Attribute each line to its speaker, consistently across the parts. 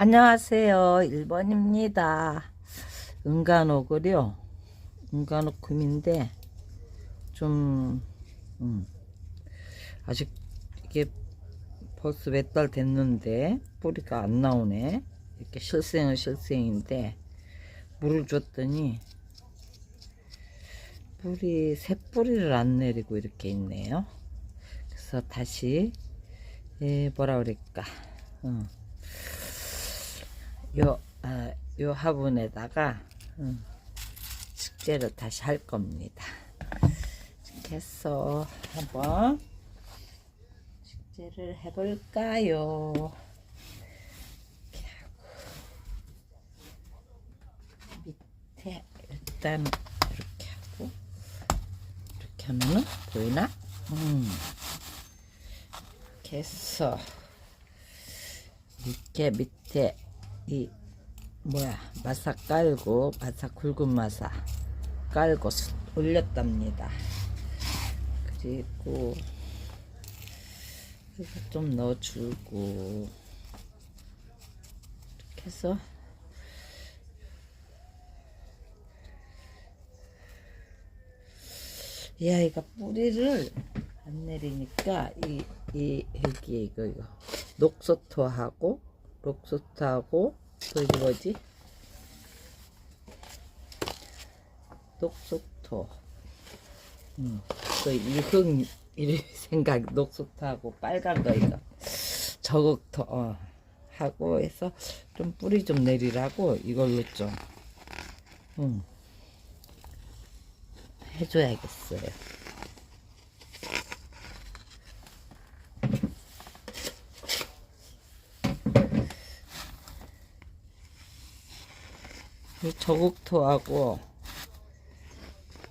Speaker 1: 안녕하세요. 1번입니다. 은간옥을요. 은간옥금인데 좀 아직 이게 벌써 몇 달 됐는데 뿌리가 안 나오네. 이렇게 실생은 실생인데 물을 줬더니 뿌리 새뿌리를 안 내리고 이렇게 있네요. 그래서 다시 뭐라 그럴까 요 화분에다가 식재를 다시 할 겁니다. 이렇게 해서 한번 식재를 해볼까요? 이렇게 하고 밑에 일단 이렇게 하고 이렇게 하면은 보이나? 이렇게 해서 이렇게 밑에 이 마사 깔고 굵은 마사 깔고 올렸답니다. 그리고 이거 좀 넣어주고 이렇게 해서 이 아이가 뿌리를 안 내리니까 여기 이거 녹소토하고 또 이거 뭐지? 녹소토 또 이흥 이름 생각 녹소토하고 빨간 거 이거 저극토 하고 해서 좀 뿌리 좀 내리라고 이걸로 좀 해줘야겠어요. 이 저극토하고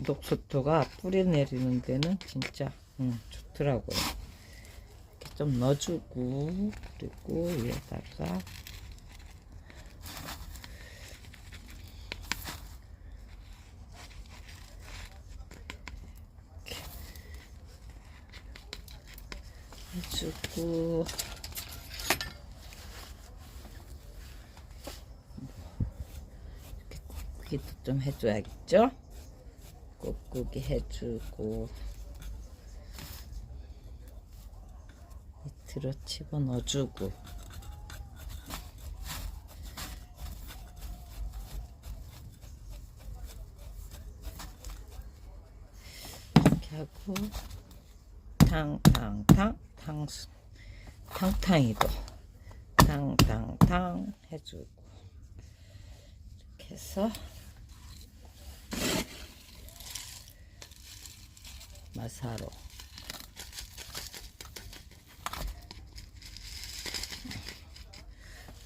Speaker 1: 녹소토가 뿌리 내리는 데는 진짜 좋더라고요. 이렇게 좀 넣어주고 그리고 위에다가 이렇게 해주고 이렇게 좀 해줘야겠죠? 꾹꾹이 해주고 밑으로 집어넣어주고 이렇게 하고 탕탕이도 탕탕탕 해주고 이렇게 해서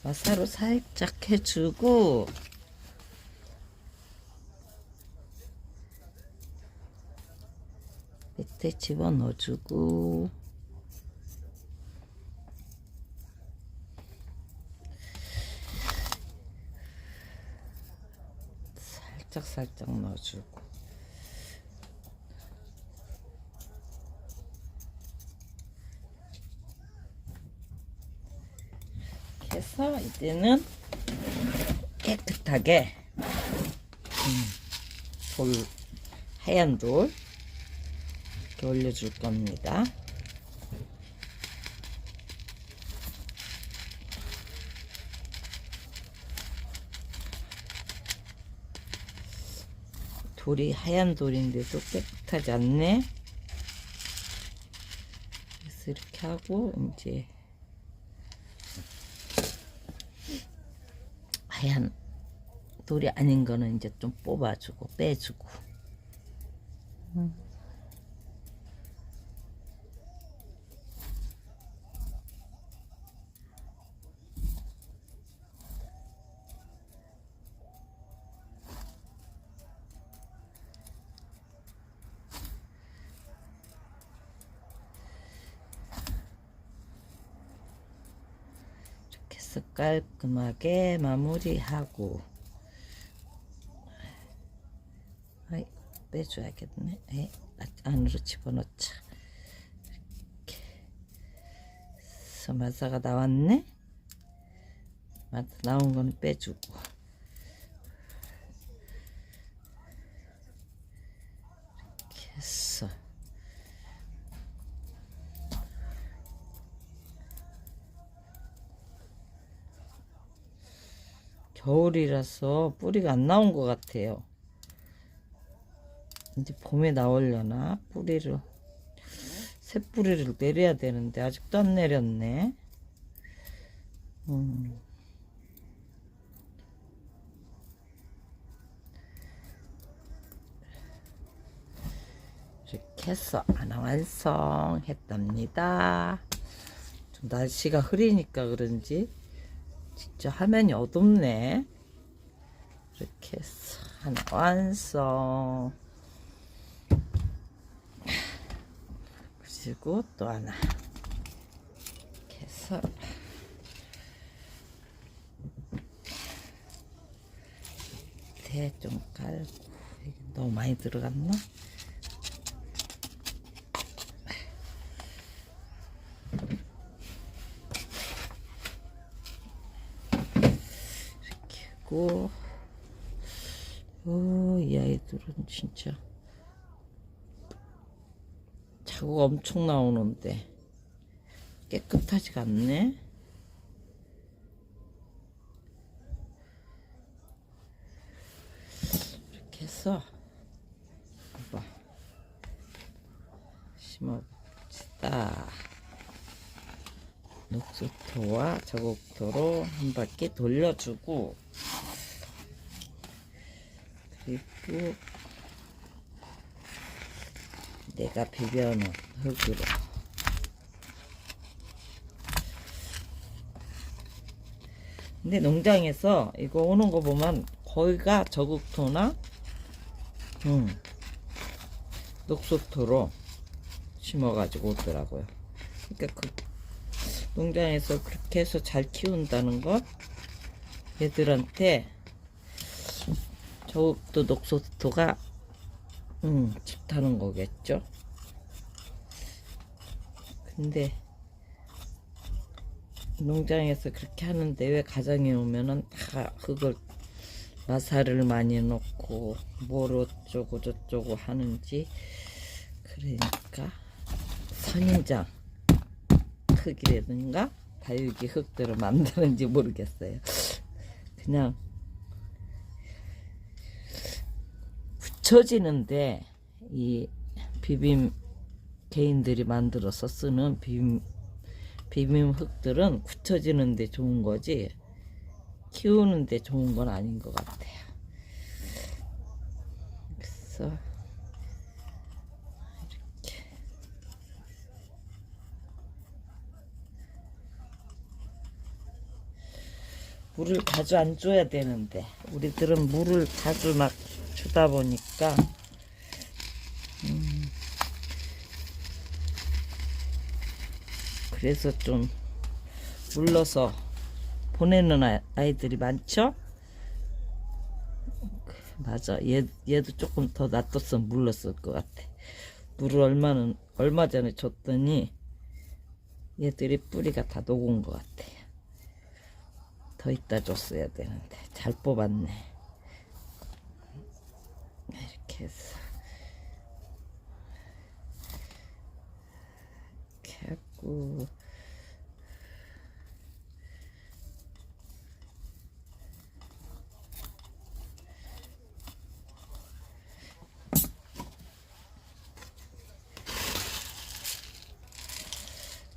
Speaker 1: 마사로 살짝 해주고 밑에 집어넣어주고 살짝 넣어주고 이렇게 해서 이제는 깨끗하게 하얀 돌 이렇게 올려줄 겁니다. 돌이 하얀 돌인데도 깨끗하지 않네. 그래서 이렇게 하고 이제 하얀 돌이 아닌 거는 이제 좀 뽑아주고 빼주고 이렇게 해서 깔끔하게 마무리하고 빼줘야겠네. 안으로 집어넣자. 이렇게 해서 마사가 나왔네. 나온 거는 빼주고. 이렇게 해서 겨울이라서 뿌리가 안 나온 것 같아요. 이제 봄에 나오려나? 뿌리를 새 뿌리를 내려야 되는데 아직도 안 내렸네. 이렇게 해서 하나 완성했답니다. 좀 날씨가 흐리니까 그런지 진짜 화면이 어둡네. 이렇게 해서 하나 완성. 그리고 또 하나 이렇게 해서 대 좀 깔고. 이게 너무 많이 들어갔나? 이렇게 하고. 이 아이들은 진짜 자국 엄청 나오는데 깨끗하지가 않네. 이렇게 해서 봐봐, 심어봅시다. 녹수토와 저곡토로 한 바퀴 돌려주고, 그리고 내가 비벼놓은 흙으로 근데 농장에서 이거 오는 거 보면 거기가 저국토나 녹수토로 심어가지고 오더라고요. 그러니까 그 농장에서 그렇게 해서 잘 키운다는 것, 얘들한테 저국토 녹수토가 좋다는 거겠죠. 근데 농장에서 그렇게 하는데 왜 가정에 오면은 다 흙을 마사를 많이 넣고 뭘 어쩌고 저쩌고 하는지. 그러니까 선인장 흙이라든가 다육이 흙들을 만드는지 모르겠어요. 그냥 굳혀지는데, 이 비빔 개인들이 만들어서 쓰는 비빔 흙들은 굳혀지는데 좋은 거지 키우는데 좋은 건 아닌 것 같아요. 그래서 이렇게 물을 자주 안 줘야 되는데 우리들은 물을 자주 막 주다 보니까 그래서 좀 물러서 보내는 아이들이 많죠? 맞아. 얘도 조금 더 놔뒀으면 물렀을 것 같아. 물을 얼마 전에 줬더니 얘들이 뿌리가 다 녹은 것 같아요. 더 이따 줬어야 되는데 잘 뽑았네. 이렇게 해서 이렇게 하고,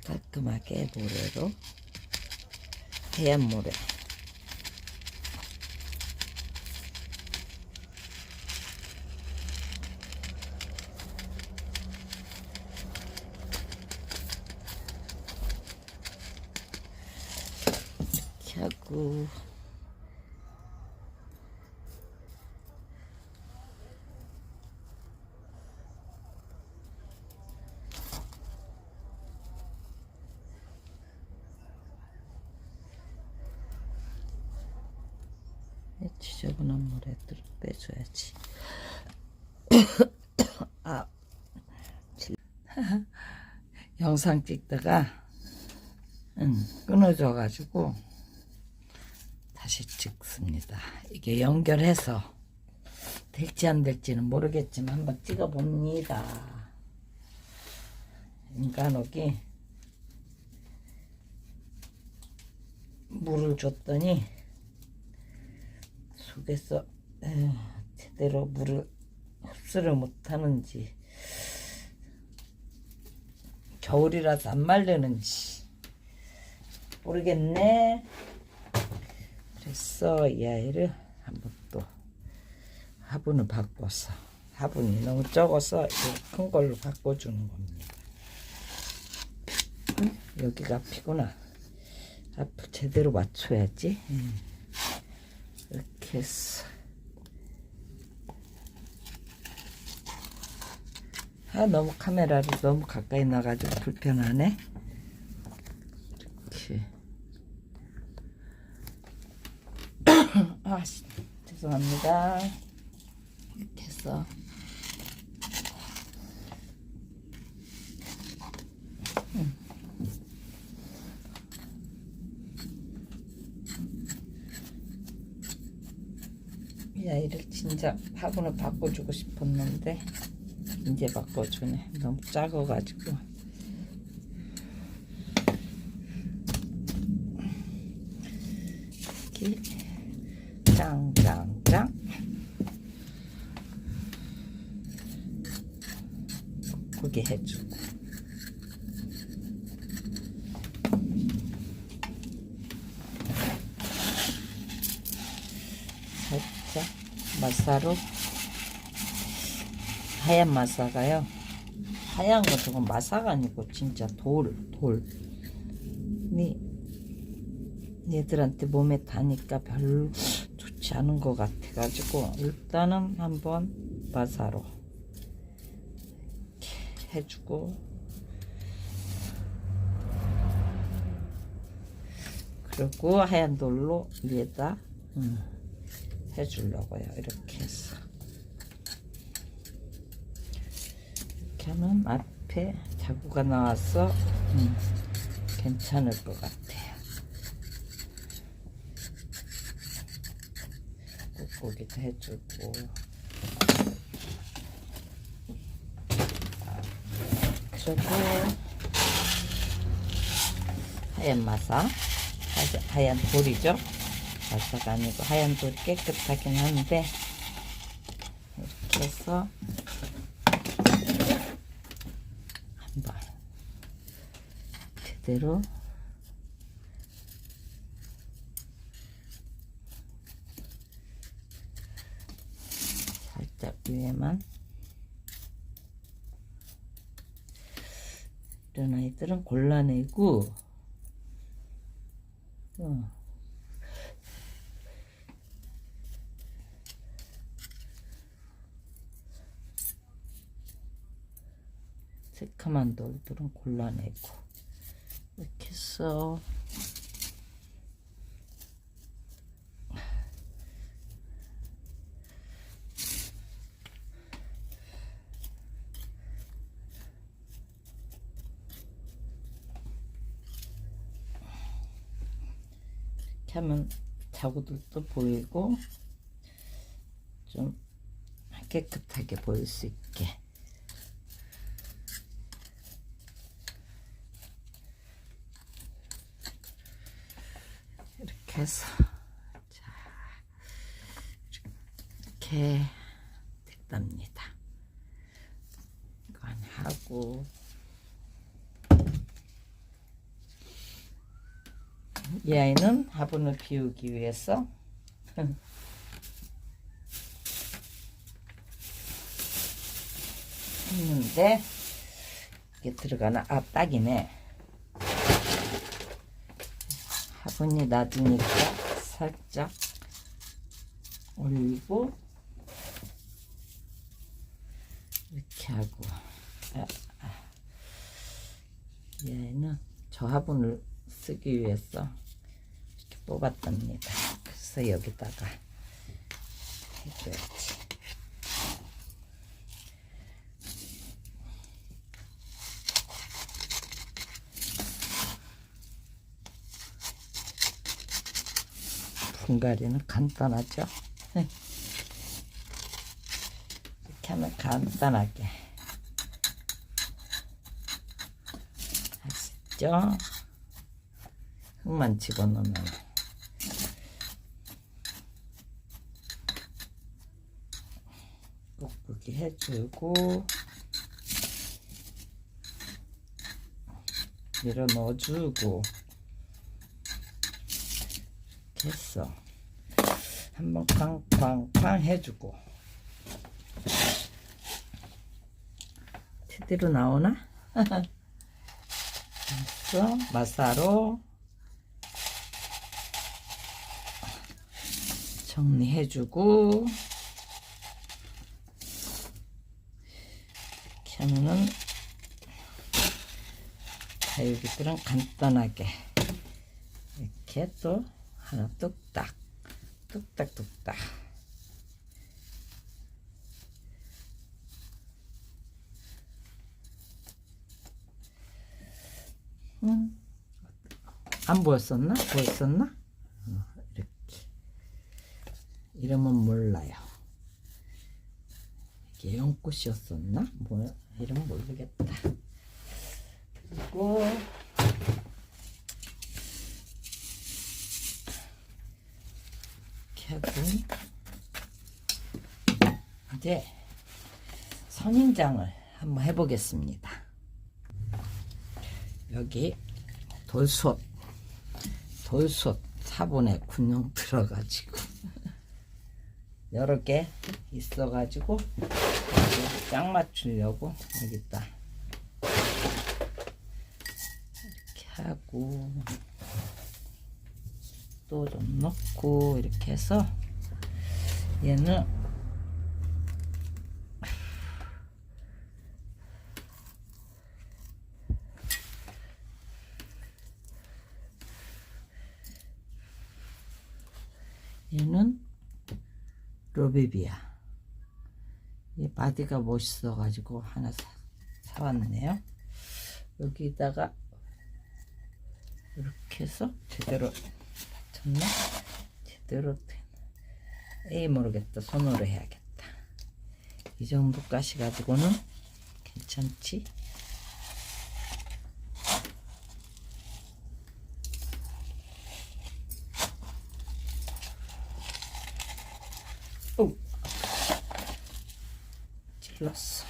Speaker 1: 깔끔하게 모래로, 하얀 모래 이렇게 하고, 지저분한 모래들 빼줘야지. 아, 영상 찍다가 끊어져 가지고 다시 찍습니다. 이게 연결해서 될지 안 될지는 모르겠지만 한번 찍어 봅니다. 인간옥이 물을 줬더니 속에서 제대로 물을 흡수를 못하는지 겨울이라서 안 마르는지 모르겠네. 그래서 이 아이를 한번 또 화분을 바꿔서, 화분이 너무 적어서 큰 걸로 바꿔주는 겁니다. 여기가 앞이구나. 앞을 제대로 맞춰야지. 이렇게 해서 너무 카메라를 너무 가까이 놔가지고 불편하네. 이렇게 죄송합니다. 이렇게 해서 이 아이를 진짜 화분을 바꿔주고 싶었는데 이제 바꿔주네. 너무 작아가지고. 이렇게 짱짱짱 그게 해주고, 살짝 마사로, 하얀 마사가요. 하얀 거 저건 마사가 아니고 진짜 돌이 얘들한테 몸에 닿으니까 별로 좋지 않은 것 같아가지고 일단은 한번 마사로 이렇게 해주고, 그리고 하얀 돌로 위에다 해주려고요. 이렇게 해서 이렇게 하면 앞에 자구가 나와서 괜찮을 것 같아요. 꾹꾹이도 해주고, 그리고 하얀 마사, 하얀 돌이죠. 마사가 아니고 하얀 돌이 깨끗하긴 한데 이렇게 해서 한번 제대로 살짝 위에만. 이런 아이들은 골라내고 새카만 돌들은 골라내고 이렇게 해서 이렇게 하면 자구들도 보이고 좀 깨끗하게 보일 수 있게 이렇게 해서, 자, 이렇게 됐답니다. 이거 하고 이 아이는 화분을 비우기 위해서 했는데 이게 들어가나? 딱이네. 화분이 낮으니까 살짝 올리고 이렇게 하고, 이 아이는 저 화분을 쓰기 위해서 이렇게 뽑았답니다. 그래서 여기다가 해줘야지. 분갈이는 간단하죠. 이렇게 하면 간단하게 하시죠. 흙만 집어넣으면 꾹꾹이 해주고 밀어 넣어주고 이렇게 해서 한번 쾅쾅쾅 해주고. 제대로 나오나? 그래서 마사로 정리해주고 이렇게 하면은 다육이들은 간단하게 이렇게 또 하나 뚝딱 뚝딱뚝딱 안 보였었나? 보였었나? 이렇게 이름은 몰라요. 이게 연꽃이었었나? 뭐야? 이름 모르겠다. 그리고 이렇게 하고 이제 선인장을 한번 해보겠습니다. 여기 돌솥 사본에 군용 들어가지고 여러 개 있어가지고 짝 맞추려고 여기다 이렇게 하고 또 좀 넣고 이렇게 해서 얘는 로비비아. 이 바디가 멋있어 가지고 하나 사왔네요. 여기다가 이렇게 해서 제대로 맞췄나? 제대로 에이 모르겠다. 손으로 해야겠다. 이 정도 가시 가지고는 괜찮지? 오! 찔렀어.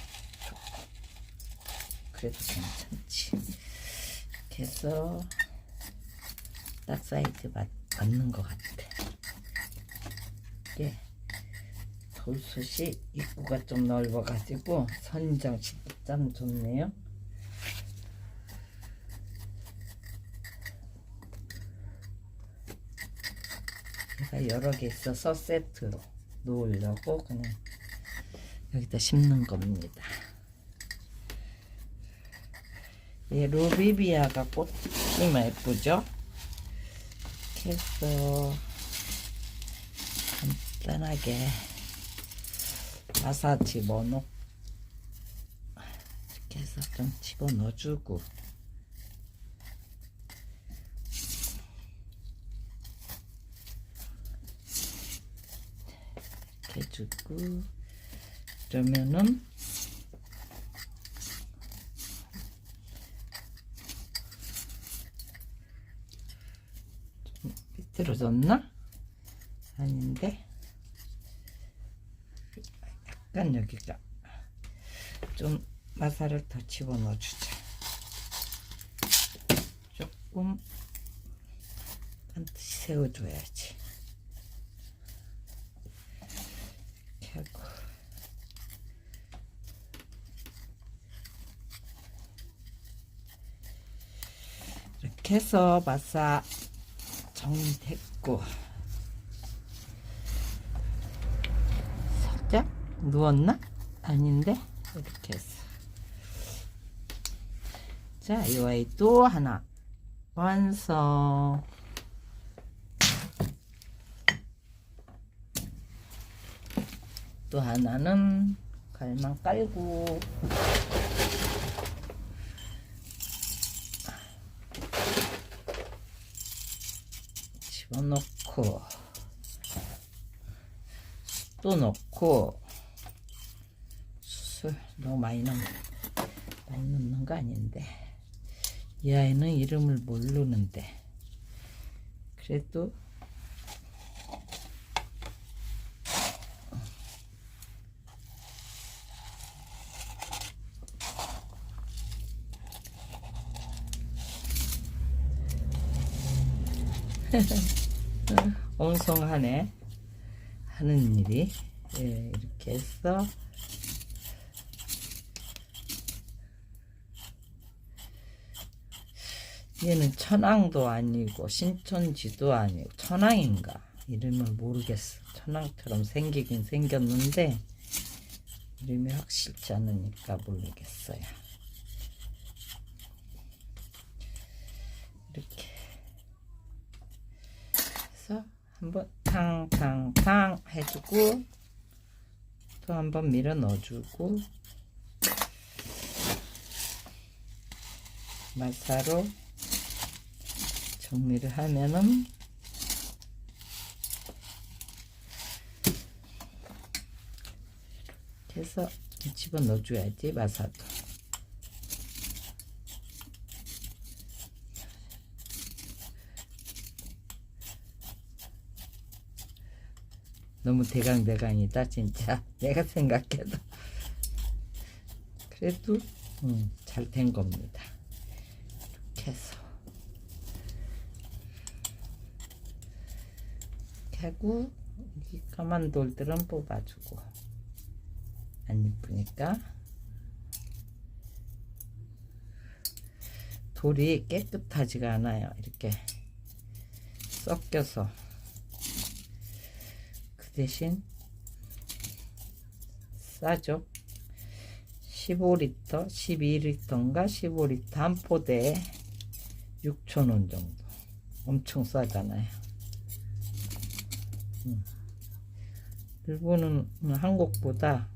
Speaker 1: 그래도 괜찮지. 이렇게 해서 딱 사이즈 맞는 것 같아. 이게 돌솥이 입구가 좀 넓어가지고 선인장 진짜 참 좋네요. 제가 여러 개 있어서 세트로 놓으려고 그냥 여기다 심는 겁니다. 이 로비비아가 꽃이 예쁘죠? 이렇게 해서 간단하게 마사 집어넣고 이렇게 해서 좀 집어넣어주고 이렇게 해주고 그러면은 좀 삐뚤어졌나? 아닌데 약간 여기가 좀 마사를 더 집어넣어 주자. 조금 반드시 세워줘야지. 이렇게 하고 이렇게 해서 마사 정리됐고 살짝 누웠나? 아닌데 이렇게 해서 자, 이 아이도 하나 완성. 또 하나는 갈망 깔고 집어넣고 또 넣고 술 너무 많이 넣는 거 아닌데 이 아이는 이름을 모르는데 그래도 엉성하네 하는 일이. 예, 이렇게 해서 얘는 천왕도 아니고 신천지도 아니고 천왕인가 이름을 모르겠어. 천왕처럼 생기긴 생겼는데 이름이 확실치 않으니까 모르겠어요. 이렇게 해서 한번 탕탕탕 해주고 또 한번 밀어 넣어주고 마사로 정리를 하면은 이렇게 해서 좀 집어 넣어줘야지. 마사도 너무 대강대강이다 진짜. 내가 생각해도 그래도 잘 된 겁니다. 이렇게 해서 이렇게 하고 이 까만 돌들은 뽑아주고 안 이쁘니까. 돌이 깨끗하지가 않아요. 이렇게 섞여서. 그 대신 싸죠. 15리터, 12리터인가 15리터 한 포대에 6,000원 정도. 엄청 싸잖아요. 일본은 한국보다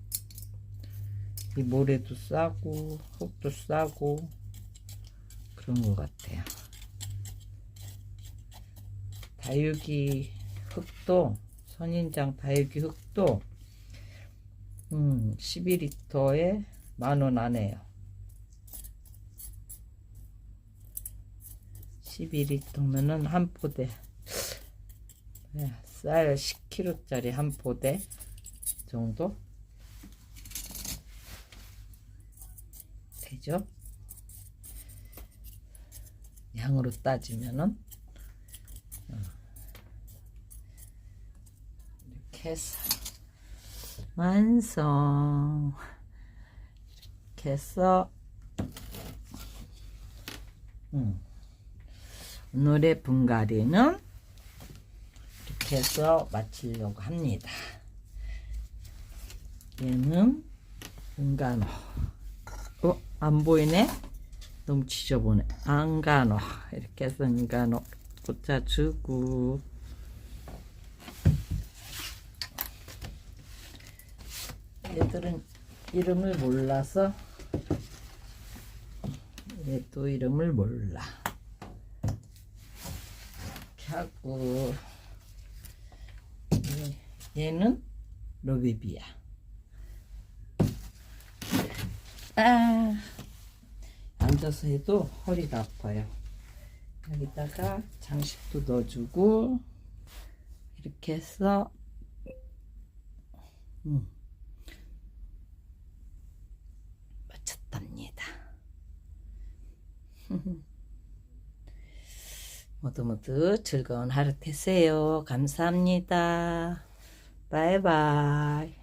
Speaker 1: 이 모래도 싸고 흙도 싸고 그런 것 같아요. 다육이 흙도 선인장 다육이 흙도 12리터에 10,000원 안 해요. 12리터면은 한 포대 쌀 10kg짜리 한 포대 정도 되죠. 양으로 따지면은 이렇게 해서 완성. 이렇게 해서 오늘의 분갈이는 이렇게 해서 마치려고 합니다. 얘는 은간호. 안 보이네? 너무 지저분해. 안간호. 이렇게 해서 은간호 꽂아주고 얘들은 이름을 몰라서 얘도 이름을 몰라. 이렇게 하고 얘는 로베비아. 앉아서 해도 허리가 아파요. 여기다가 장식도 넣어주고 이렇게 해서 마쳤답니다. 모두 즐거운 하루 되세요. 감사합니다. 바이바이.